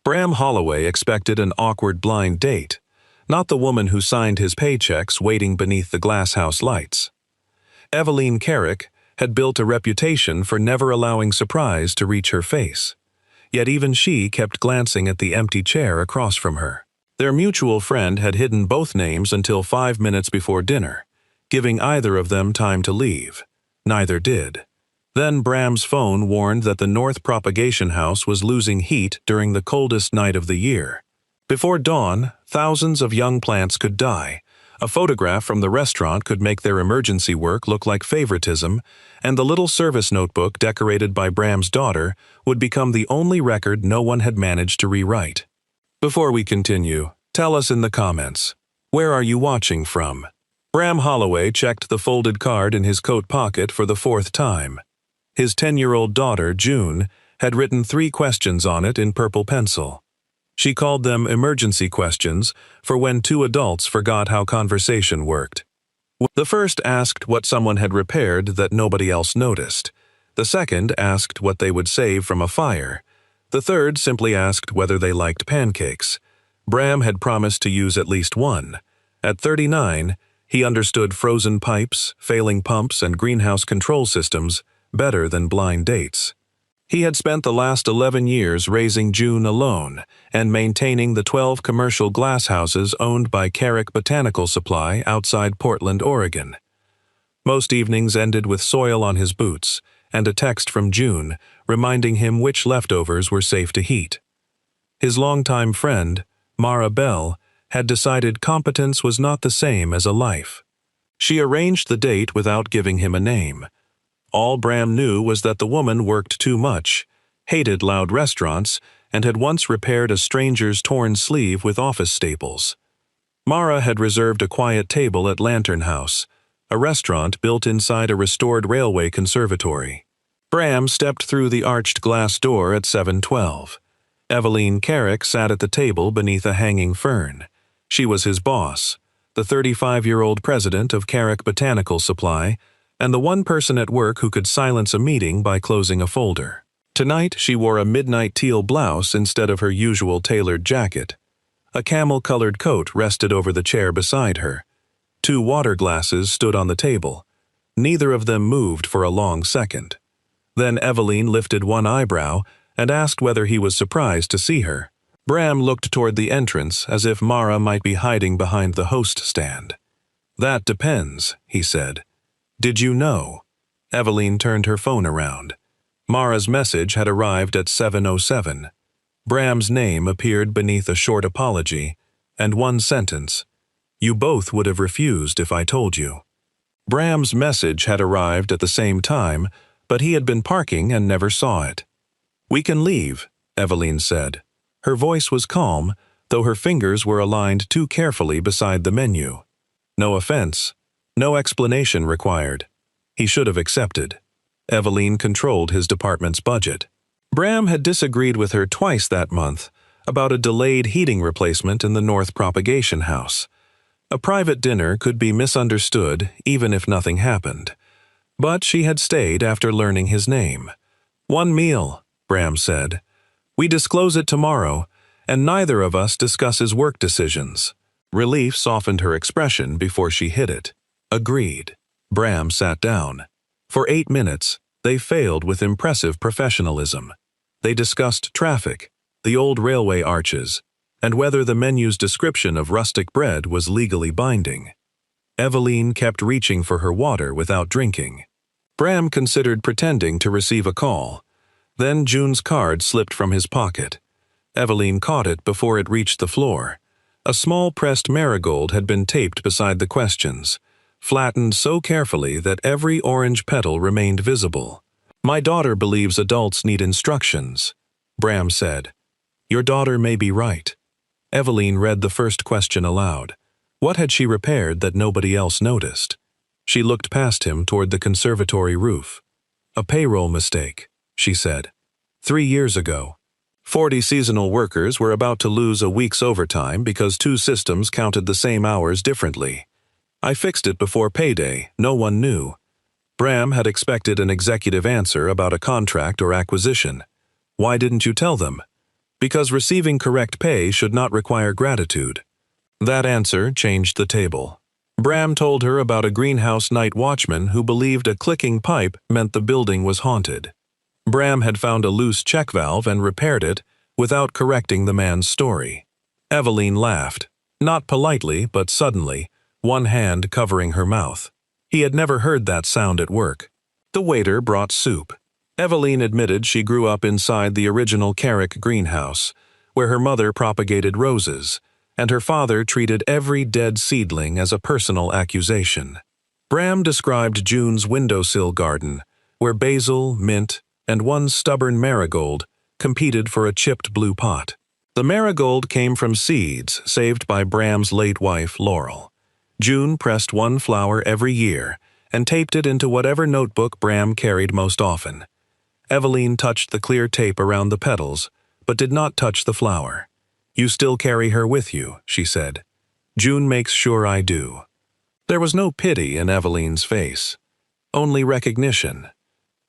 Bram Holloway expected an awkward blind date, not the woman who signed his paychecks waiting beneath the glasshouse lights. Eveline Carrick had built a reputation for never allowing surprise to reach her face, yet even she kept glancing at the empty chair across from her. Their mutual friend had hidden both names until 5 minutes before dinner, giving either of them time to leave. Neither did. Then Bram's phone warned that the North Propagation House was losing heat during the coldest night of the year. Before dawn, thousands of young plants could die. A photograph from the restaurant could make their emergency work look like favoritism, and the little service notebook decorated by Bram's daughter would become the only record no one had managed to rewrite. Before we continue, tell us in the comments, where are you watching from? Bram Holloway checked the folded card in his coat pocket for the 4th time. His 10-year-old daughter, June, had written 3 questions on it in purple pencil. She called them emergency questions for when 2 adults forgot how conversation worked. The first asked what someone had repaired that nobody else noticed. The second asked what they would save from a fire. The third simply asked whether they liked pancakes. Bram had promised to use at least one. At 39, he understood frozen pipes, failing pumps, and greenhouse control systems better than blind dates. He had spent the last 11 years raising June alone and maintaining the 12 commercial glasshouses owned by Carrick Botanical Supply outside Portland, Oregon. Most evenings ended with soil on his boots and a text from June reminding him which leftovers were safe to heat. His longtime friend, Mara Bell, had decided competence was not the same as a life. She arranged the date without giving him a name. All Bram knew was that the woman worked too much, hated loud restaurants, and had once repaired a stranger's torn sleeve with office staples. Mara had reserved a quiet table at Lantern House, a restaurant built inside a restored railway conservatory. Bram stepped through the arched glass door at 7:12. Eveline Carrick sat at the table beneath a hanging fern. She was his boss, the 35-year-old president of Carrick Botanical Supply, and the one person at work who could silence a meeting by closing a folder. Tonight she wore a midnight teal blouse instead of her usual tailored jacket. A camel-colored coat rested over the chair beside her. 2 water glasses stood on the table. Neither of them moved for a long second. Then Eveline lifted one eyebrow and asked whether he was surprised to see her. Bram looked toward the entrance as if Mara might be hiding behind the host stand. "That depends," he said. "Did you know?" Eveline turned her phone around. Mara's message had arrived at 7:07. Bram's name appeared beneath a short apology and one sentence. "You both would have refused if I told you." Bram's message had arrived at the same time, but he had been parking and never saw it. "We can leave," Eveline said. Her voice was calm, though her fingers were aligned too carefully beside the menu. No offense. No explanation required. He should have accepted. Eveline controlled his department's budget. Bram had disagreed with her twice that month about a delayed heating replacement in the North Propagation House. A private dinner could be misunderstood even if nothing happened. But she had stayed after learning his name. "One meal," Bram said. "We disclose it tomorrow, and neither of us discusses work decisions." Relief softened her expression before she hit it. "Agreed." Bram sat down. For 8 minutes, they failed with impressive professionalism. They discussed traffic, the old railway arches, and whether the menu's description of rustic bread was legally binding. Eveline kept reaching for her water without drinking. Bram considered pretending to receive a call. Then June's card slipped from his pocket. Eveline caught it before it reached the floor. A small pressed marigold had been taped beside the questions, flattened so carefully that every orange petal remained visible. "My daughter believes adults need instructions," Bram said. "Your daughter may be right." Eveline read the first question aloud. What had she repaired that nobody else noticed? She looked past him toward the conservatory roof. "A payroll mistake," she said. 3 years ago. 40 seasonal workers were about to lose a week's overtime because 2 systems counted the same hours differently. I fixed it before payday. No one knew. Bram had expected an executive answer about a contract or acquisition. "Why didn't you tell them?" Because receiving correct pay should not require gratitude. That answer changed the table. Bram told her about a greenhouse night watchman who believed a clicking pipe meant the building was haunted. Bram had found a loose check valve and repaired it without correcting the man's story. Eveline laughed, not politely but suddenly, one hand covering her mouth. He had never heard that sound at work. The waiter brought soup. Eveline admitted she grew up inside the original Carrick greenhouse, where her mother propagated roses, and her father treated every dead seedling as a personal accusation. Bram described June's windowsill garden, where basil, mint, and one stubborn marigold competed for a chipped blue pot. The marigold came from seeds saved by Bram's late wife, Laurel. June pressed one flower every year and taped it into whatever notebook Bram carried most often. Eveline touched the clear tape around the petals, but did not touch the flower. "You still carry her with you," she said. "June makes sure I do." There was no pity in Eveline's face, only recognition.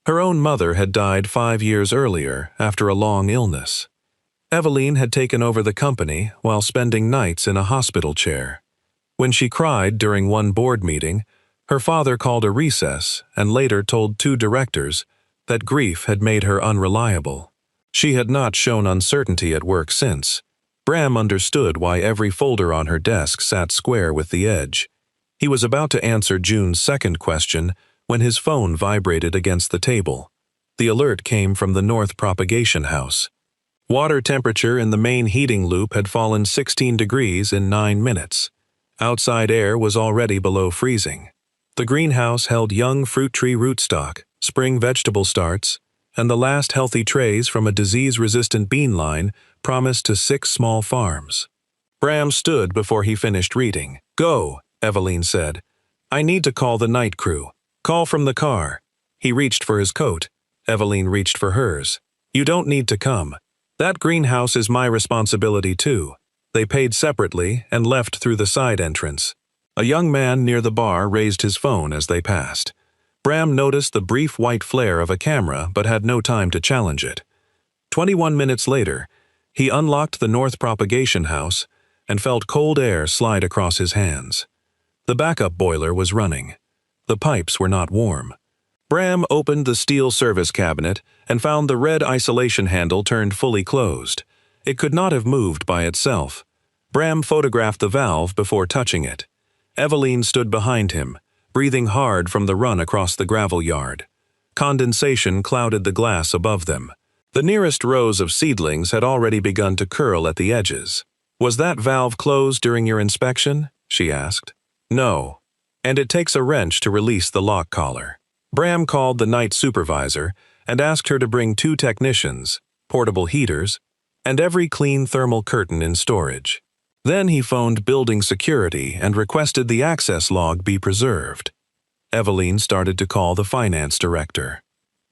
Her own mother had died 5 years earlier after a long illness. Eveline had taken over the company while spending nights in a hospital chair. When she cried during one board meeting, her father called a recess and later told 2 directors that grief had made her unreliable. She had not shown uncertainty at work since. Bram understood why every folder on her desk sat square with the edge. He was about to answer June's second question when his phone vibrated against the table. The alert came from the North Propagation House. Water temperature in the main heating loop had fallen 16 degrees in 9 minutes. Outside air was already below freezing. The greenhouse held young fruit tree rootstock, spring vegetable starts, and the last healthy trays from a disease-resistant bean line promised to 6 small farms. Bram stood before he finished reading. "Go," Eveline said. "I need to call the night crew. Call from the car." He reached for his coat. Eveline reached for hers. "You don't need to come. That greenhouse is my responsibility too." They paid separately and left through the side entrance. A young man near the bar raised his phone as they passed. Bram noticed the brief white flare of a camera but had no time to challenge it. 21 minutes later, he unlocked the North Propagation House and felt cold air slide across his hands. The backup boiler was running. The pipes were not warm. Bram opened the steel service cabinet and found the red isolation handle turned fully closed. It could not have moved by itself. Bram photographed the valve before touching it. Eveline stood behind him, breathing hard from the run across the gravel yard. Condensation clouded the glass above them. The nearest rows of seedlings had already begun to curl at the edges. "Was that valve closed during your inspection?" she asked. "No. And it takes a wrench to release the lock collar." Bram called the night supervisor and asked her to bring 2 technicians, portable heaters, and every clean thermal curtain in storage. Then he phoned building security and requested the access log be preserved. Eveline started to call the finance director.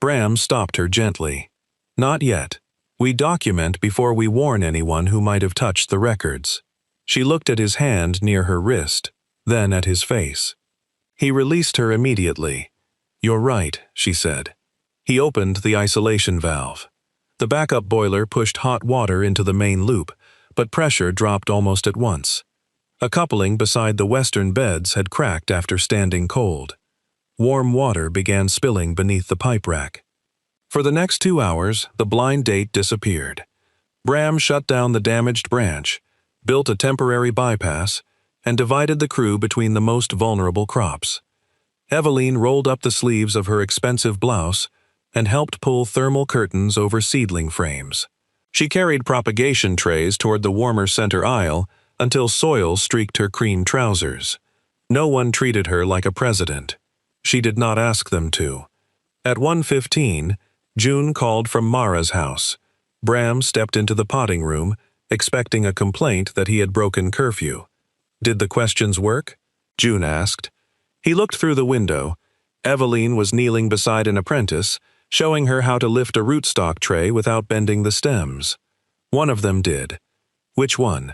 Bram stopped her gently. "Not yet. We document before we warn anyone who might have touched the records." She looked at his hand near her wrist, then at his face. He released her immediately. "You're right," she said. He opened the isolation valve. The backup boiler pushed hot water into the main loop, but pressure dropped almost at once. A coupling beside the western beds had cracked after standing cold. Warm water began spilling beneath the pipe rack. For the next 2 hours, the blind date disappeared. Bram shut down the damaged branch, built a temporary bypass, and divided the crew between the most vulnerable crops. Eveline rolled up the sleeves of her expensive blouse and helped pull thermal curtains over seedling frames. She carried propagation trays toward the warmer center aisle until soil streaked her cream trousers. No one treated her like a president. She did not ask them to. At 1:15, June called from Mara's house. Bram stepped into the potting room, expecting a complaint that he had broken curfew. "Did the questions work?" June asked. He looked through the window. Eveline was kneeling beside an apprentice, showing her how to lift a rootstock tray without bending the stems. One of them did. Which one?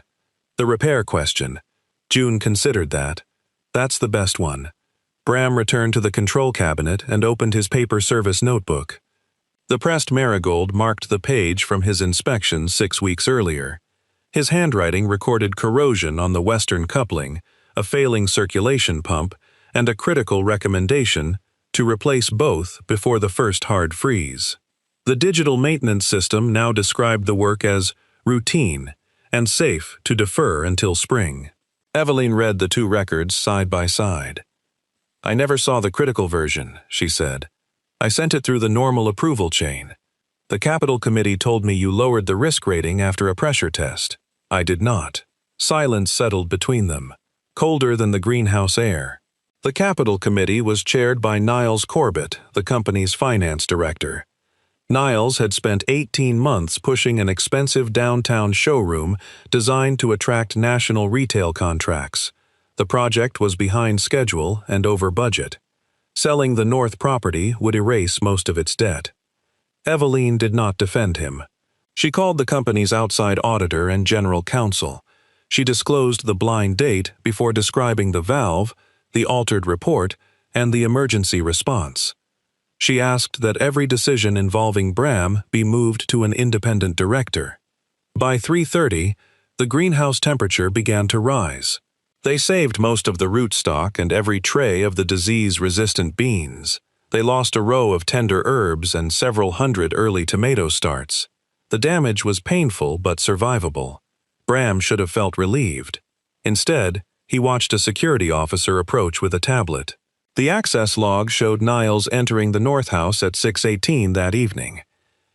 The repair question. June considered that. That's the best one. Bram returned to the control cabinet and opened his paper service notebook. The pressed marigold marked the page from his inspection 6 weeks earlier. His handwriting recorded corrosion on the western coupling, a failing circulation pump, and a critical recommendation to replace both before the first hard freeze. The digital maintenance system now described the work as routine and safe to defer until spring. Eveline read the two records side by side. "I never saw the critical version," she said. "I sent it through the normal approval chain. The Capital Committee told me you lowered the risk rating after a pressure test. I did not." Silence settled between them, colder than the greenhouse air. The Capital Committee was chaired by Niles Corbett, the company's finance director. Niles had spent 18 months pushing an expensive downtown showroom designed to attract national retail contracts. The project was behind schedule and over budget. Selling the North property would erase most of its debt. Eveline did not defend him. She called the company's outside auditor and general counsel. She disclosed the blind date before describing the valve, the altered report, and the emergency response. She asked that every decision involving Bram be moved to an independent director. By 3:30, the greenhouse temperature began to rise. They saved most of the rootstock and every tray of the disease-resistant beans. They lost a row of tender herbs and several hundred early tomato starts. The damage was painful but survivable. Bram should have felt relieved. Instead, he watched a security officer approach with a tablet. The access log showed Niles entering the North House at 6:18 that evening.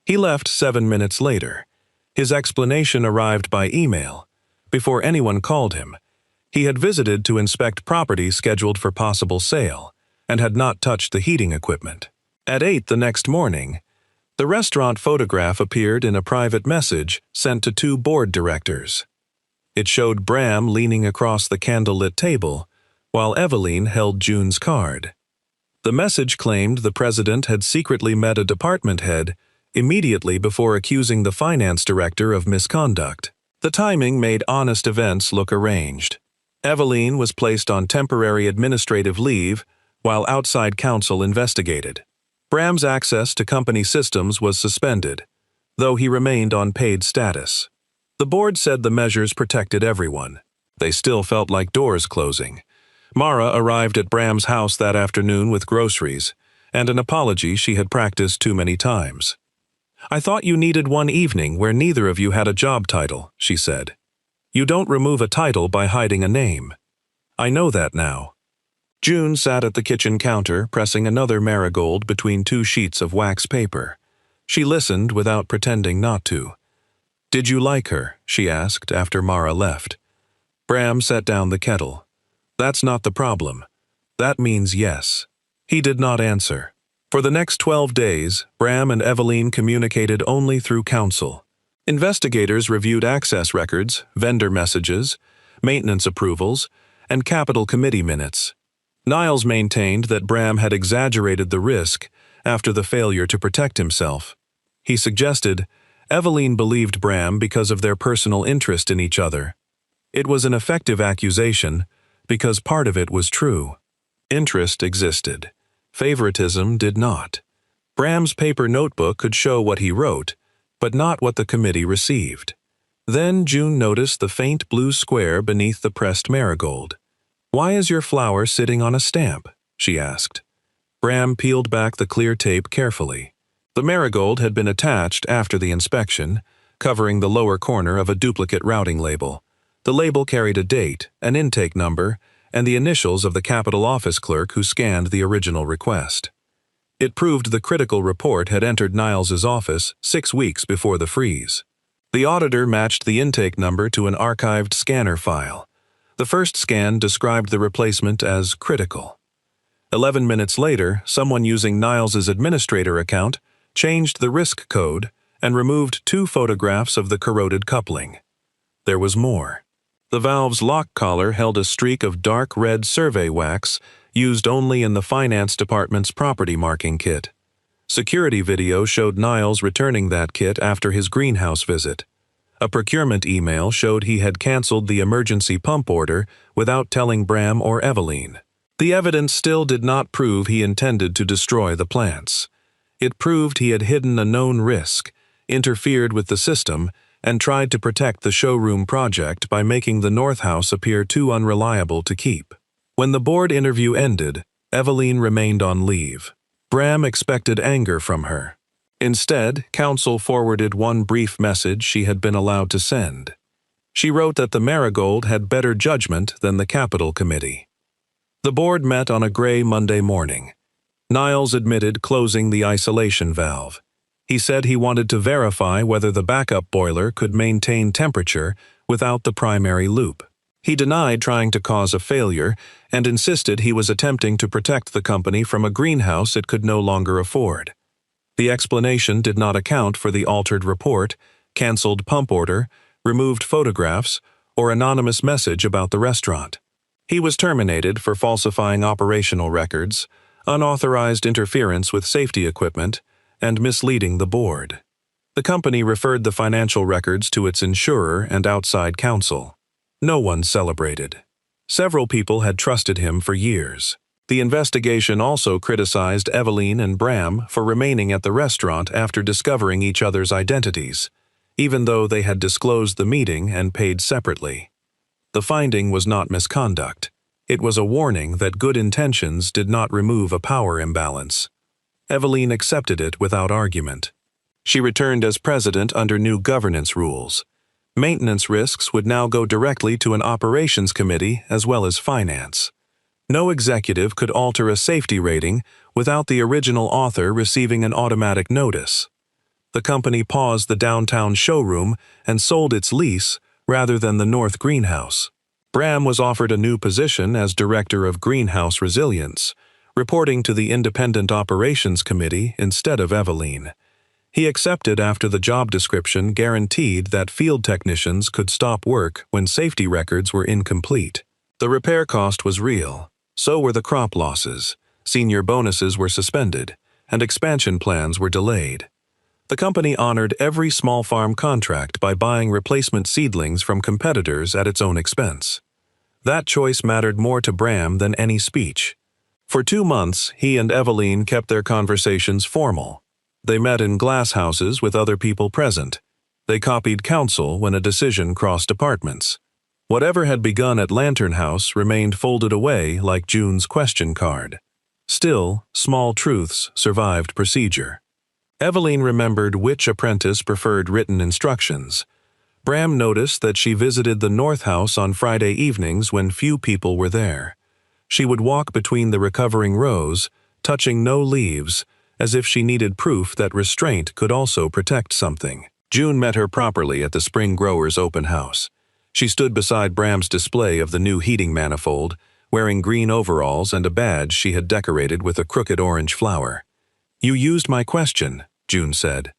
He left 7 minutes later. His explanation arrived by email. Before anyone called him, he had visited to inspect property scheduled for possible sale and had not touched the heating equipment. At 8 the next morning, the restaurant photograph appeared in a private message sent to 2 board directors. It showed Bram leaning across the candlelit table, while Eveline held June's card. The message claimed the president had secretly met a department head immediately before accusing the finance director of misconduct. The timing made honest events look arranged. Eveline was placed on temporary administrative leave while outside counsel investigated. Bram's access to company systems was suspended, though he remained on paid status. The board said the measures protected everyone. They still felt like doors closing. Mara arrived at Bram's house that afternoon with groceries and an apology she had practiced too many times. "I thought you needed one evening where neither of you had a job title," she said. "You don't remove a title by hiding a name. I know that now." June sat at the kitchen counter pressing another marigold between 2 sheets of wax paper. She listened without pretending not to. "Did you like her?" she asked after Mara left. Bram set down the kettle. "That's not the problem. That means yes." He did not answer. For the next 12 days, Bram and Eveline communicated only through counsel. Investigators reviewed access records, vendor messages, maintenance approvals, and Capital Committee minutes. Niles maintained that Bram had exaggerated the risk after the failure to protect himself. He suggested Eveline believed Bram because of their personal interest in each other. It was an effective accusation, because part of it was true. Interest existed. Favoritism did not. Bram's paper notebook could show what he wrote, but not what the committee received. Then June noticed the faint blue square beneath the pressed marigold. "Why is your flower sitting on a stamp?" she asked. Bram peeled back the clear tape carefully. The marigold had been attached after the inspection, covering the lower corner of a duplicate routing label. The label carried a date, an intake number, and the initials of the Capitol office clerk who scanned the original request. It proved the critical report had entered Niles's office 6 weeks before the freeze. The auditor matched the intake number to an archived scanner file. The first scan described the replacement as critical. 11 minutes later, someone using Niles's administrator account changed the risk code and removed 2 photographs of the corroded coupling. There was more. The valve's lock collar held a streak of dark red survey wax used only in the finance department's property marking kit. Security video showed Niles returning that kit after his greenhouse visit. A procurement email showed he had canceled the emergency pump order without telling Bram or Eveline. The evidence still did not prove he intended to destroy the plants. It proved he had hidden a known risk, interfered with the system, and tried to protect the showroom project by making the North House appear too unreliable to keep. When the board interview ended, Eveline remained on leave. Bram expected anger from her. Instead, counsel forwarded one brief message she had been allowed to send. She wrote that the Marigold had better judgment than the Capital Committee. The board met on a gray Monday morning. Niles admitted closing the isolation valve. He said he wanted to verify whether the backup boiler could maintain temperature without the primary loop. He denied trying to cause a failure and insisted he was attempting to protect the company from a greenhouse it could no longer afford. The explanation did not account for the altered report, canceled pump order, removed photographs, or anonymous message about the restaurant. He was terminated for falsifying operational records, unauthorized interference with safety equipment, and misleading the board. The company referred the financial records to its insurer and outside counsel. No one celebrated. Several people had trusted him for years. The investigation also criticized Eveline and Bram for remaining at the restaurant after discovering each other's identities, even though they had disclosed the meeting and paid separately. The finding was not misconduct. It was a warning that good intentions did not remove a power imbalance. Eveline accepted it without argument. She returned as president under new governance rules. Maintenance risks would now go directly to an operations committee as well as finance. No executive could alter a safety rating without the original author receiving an automatic notice. The company paused the downtown showroom and sold its lease rather than the North Greenhouse. Bram was offered a new position as Director of Greenhouse Resilience, reporting to the Independent Operations Committee instead of Eveline. He accepted after the job description guaranteed that field technicians could stop work when safety records were incomplete. The repair cost was real. So were the crop losses. Senior bonuses were suspended, and expansion plans were delayed. The company honored every small farm contract by buying replacement seedlings from competitors at its own expense. That choice mattered more to Bram than any speech. For 2 months, he and Eveline kept their conversations formal. They met in glass houses with other people present. They copied counsel when a decision crossed departments. Whatever had begun at Lantern House remained folded away like June's question card. Still, small truths survived procedure. Eveline remembered which apprentice preferred written instructions. Bram noticed that she visited the North House on Friday evenings when few people were there. She would walk between the recovering rows, touching no leaves, as if she needed proof that restraint could also protect something. June met her properly at the Spring Growers open house. She stood beside Bram's display of the new heating manifold, wearing green overalls and a badge she had decorated with a crooked orange flower. "You used my question," June said.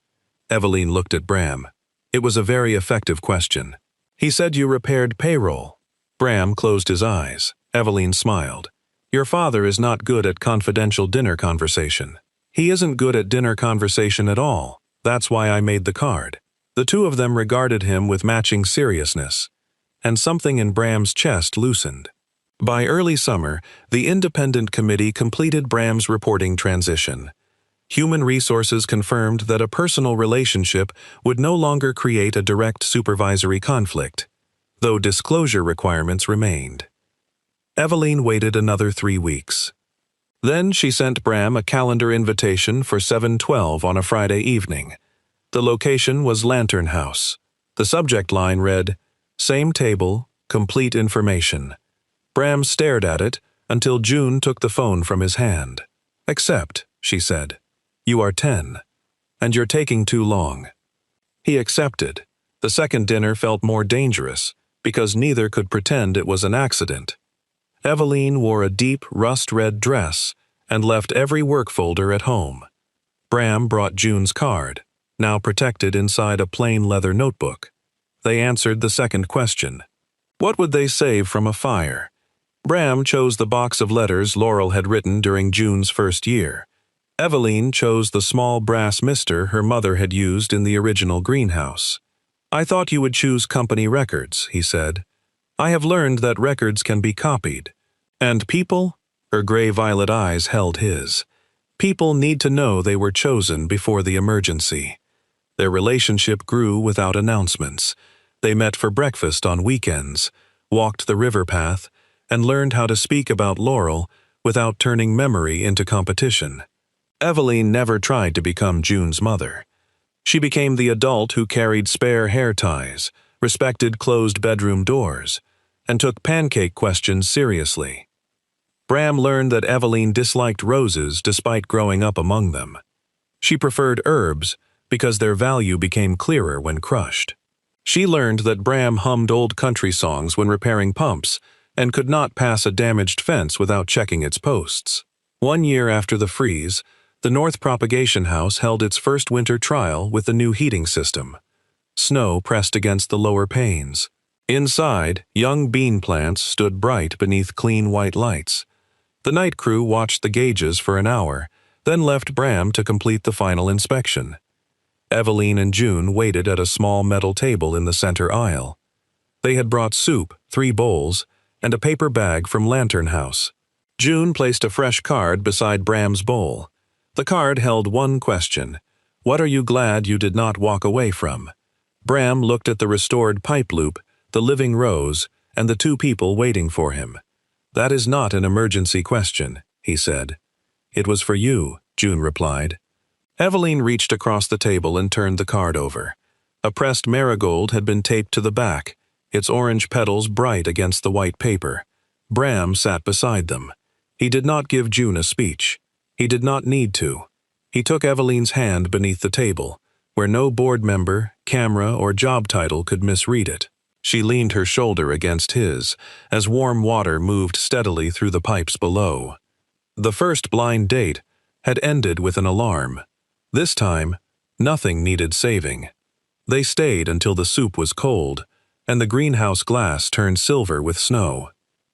Eveline looked at Bram. It was a very effective question. "He said you repaired payroll." Bram closed his eyes. Eveline smiled. "Your father is not good at confidential dinner conversation." "He isn't good at dinner conversation at all. That's why I made the card." The two of them regarded him with matching seriousness, and something in Bram's chest loosened. By early summer, the Independent Committee completed Bram's reporting transition. Human Resources confirmed that a personal relationship would no longer create a direct supervisory conflict, though disclosure requirements remained. Eveline waited another 3 weeks. Then she sent Bram a calendar invitation for 7/12 on a Friday evening. The location was Lantern House. The subject line read, "Same table, complete information." Bram stared at it until June took the phone from his hand. "Accept," she said. "You are 10, and you're taking too long." He accepted. The second dinner felt more dangerous because neither could pretend it was an accident. Eveline wore a deep, rust-red dress and left every work folder at home. Bram brought June's card, now protected inside a plain leather notebook. They answered the second question. What would they save from a fire? Bram chose the box of letters Laurel had written during June's first year. Eveline chose the small brass mister her mother had used in the original greenhouse. "I thought you would choose company records," he said. "I have learned that records can be copied." "And people?" Her gray-violet eyes held his. People need to know they were chosen before the emergency. Their relationship grew without announcements. They met for breakfast on weekends, walked the river path, and learned how to speak about Laurel without turning memory into competition. Eveline never tried to become June's mother. She became the adult who carried spare hair ties, respected closed bedroom doors, and took pancake questions seriously. Bram learned that Eveline disliked roses despite growing up among them. She preferred herbs because their value became clearer when crushed. She learned that Bram hummed old country songs when repairing pumps and could not pass a damaged fence without checking its posts. 1 year after the freeze, the North Propagation House held its first winter trial with the new heating system. Snow pressed against the lower panes. Inside, young bean plants stood bright beneath clean white lights. The night crew watched the gauges for an hour, then left Bram to complete the final inspection. Eveline and June waited at a small metal table in the center aisle. They had brought soup, 3 bowls, and a paper bag from Lantern House. June placed a fresh card beside Bram's bowl. The card held one question: "What are you glad you did not walk away from?" Bram looked at the restored pipe loop, the living rose, and the 2 people waiting for him. "That is not an emergency question," he said. "It was for you," June replied. Eveline reached across the table and turned the card over. A pressed marigold had been taped to the back, its orange petals bright against the white paper. Bram sat beside them. He did not give June a speech. He did not need to. He took Eveline's hand beneath the table, where no board member, camera, or job title could misread it. She leaned her shoulder against his, as warm water moved steadily through the pipes below. The first blind date had ended with an alarm. This time, nothing needed saving. They stayed until the soup was cold, and the greenhouse glass turned silver with snow.